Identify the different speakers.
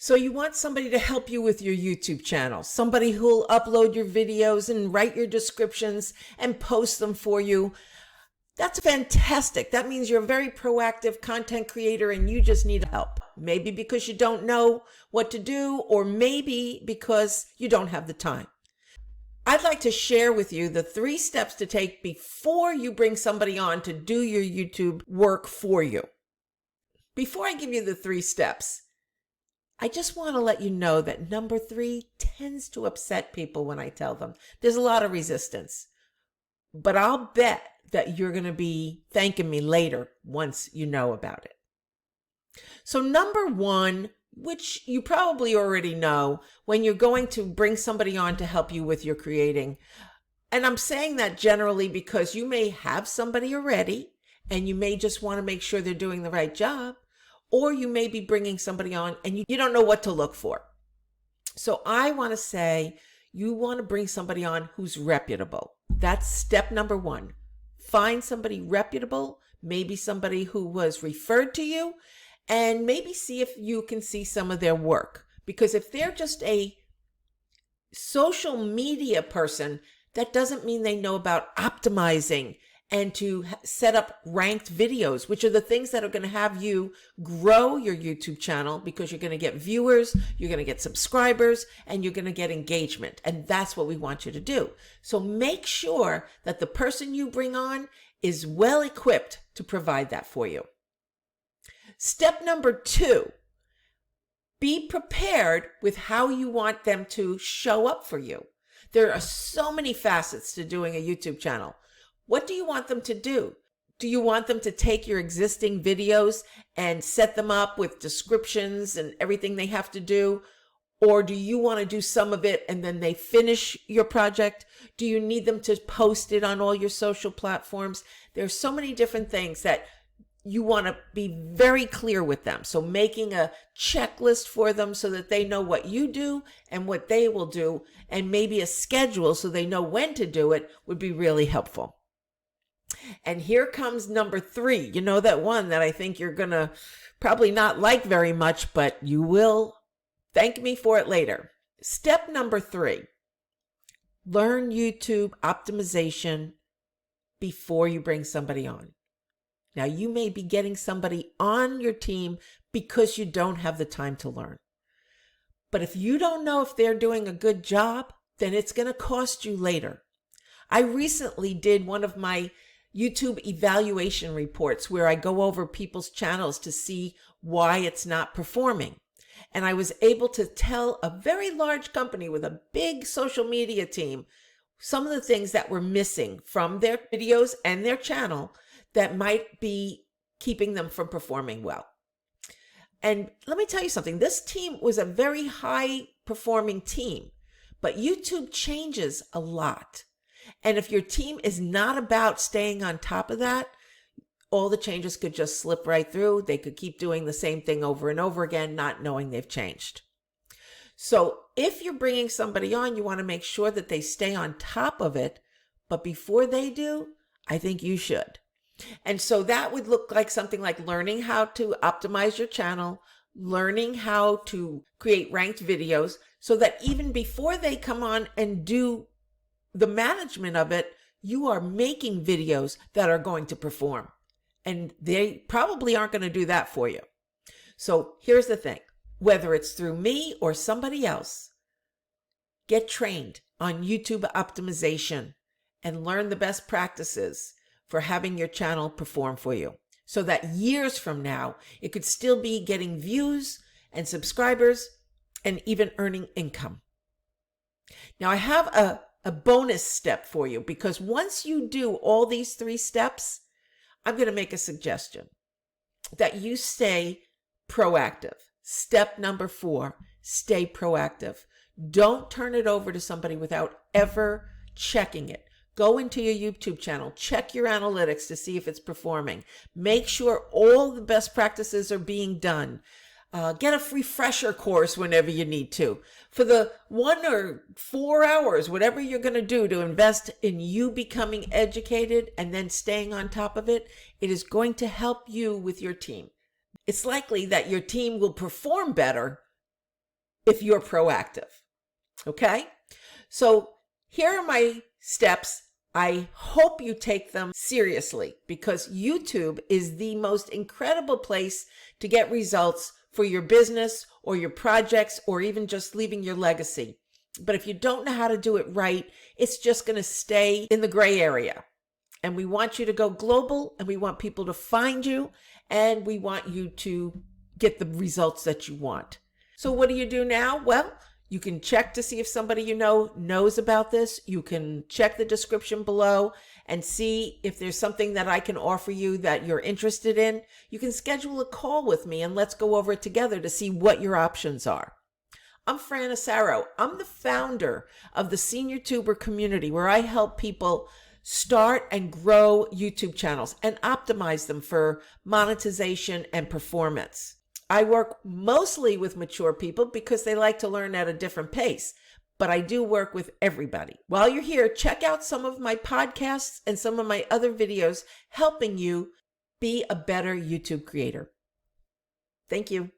Speaker 1: So you want somebody to help you with your YouTube channel, somebody who'll upload your videos and write your descriptions and post them for you. That's fantastic. That means you're a very proactive content creator and you just need help. Maybe because you don't know what to do, or maybe because you don't have the time. I'd like to share with you the 3 steps to take before you bring somebody on to do your YouTube work for you. Before I give you the 3 steps, I just want to let you know that number 3 tends to upset people when I tell them. There's a lot of resistance, but I'll bet that you're going to be thanking me later once you know about it. So number 1, which you probably already know, when you're going to bring somebody on to help you with your creating, and I'm saying that generally because you may have somebody already and you may just want to make sure they're doing the right job, or you may be bringing somebody on and you don't know what to look for. So I want to say you want to bring somebody on who's reputable. That's step number 1. Find somebody reputable, maybe somebody who was referred to you, and maybe see if you can see some of their work. Because if they're just a social media person, that doesn't mean they know about optimizing and to set up ranked videos, which are the things that are going to have you grow your YouTube channel, because you're going to get viewers, you're going to get subscribers, and you're going to get engagement. And that's what we want you to do. So make sure that the person you bring on is well equipped to provide that for you. Step number 2, be prepared with how you want them to show up for you. There are so many facets to doing a YouTube channel. What do you want them to do? Do you want them to take your existing videos and set them up with descriptions and everything they have to do? Or do you want to do some of it and then they finish your project? Do you need them to post it on all your social platforms? There's so many different things that you want to be very clear with them. So making a checklist for them so that they know what you do and what they will do, and maybe a schedule so they know when to do it, would be really helpful. And here comes number 3. You know, that one that I think you're going to probably not like very much, but you will thank me for it later. Step number 3, learn YouTube optimization before you bring somebody on. Now, you may be getting somebody on your team because you don't have the time to learn. But if you don't know if they're doing a good job, then it's going to cost you later. I recently did one of my YouTube evaluation reports where I go over people's channels to see why it's not performing. And I was able to tell a very large company with a big social media team some of the things that were missing from their videos and their channel that might be keeping them from performing well. And let me tell you something, this team was a very high performing team, but YouTube changes a lot. And if your team is not about staying on top of that, all the changes could just slip right through. They could keep doing the same thing over and over again, not knowing they've changed. So if you're bringing somebody on, you want to make sure that they stay on top of it. But before they do, I think you should. And so that would look like something like learning how to optimize your channel, learning how to create ranked videos, so that even before they come on and do the management of it, you are making videos that are going to perform. And they probably aren't going to do that for you. So here's the thing, whether it's through me or somebody else, get trained on YouTube optimization and learn the best practices for having your channel perform for you, so that years from now, it could still be getting views and subscribers and even earning income. Now, I have a bonus step for you, because once you do all these 3 steps, I'm going to make a suggestion that you stay proactive. Step number 4, stay proactive. Don't turn it over to somebody without ever checking it. Go into your YouTube channel, check your analytics to see if it's performing. Make sure all the best practices are being done. Get a refresher course whenever you need to. For the 1 or 4 hours, whatever you're going to do to invest in you becoming educated and then staying on top of it, it is going to help you with your team. It's likely that your team will perform better if you're proactive. Okay? So here are my steps. I hope you take them seriously because YouTube is the most incredible place to get results for your business or your projects or even just leaving your legacy. But if you don't know how to do it right, it's just going to stay in the gray area. And we want you to go global, and we want people to find you, and we want you to get the results that you want. So what do you do now? Well, you can check to see if somebody you know knows about this. You can check the description below and see if there's something that I can offer you that you're interested in. You can schedule a call with me and let's go over it together to see what your options are. I'm Fran Asaro. I'm the founder of the Senior Tuber community where I help people start and grow YouTube channels and optimize them for monetization and performance. I work mostly with mature people because they like to learn at a different pace, but I do work with everybody. While you're here, check out some of my podcasts and some of my other videos helping you be a better YouTube creator. Thank you.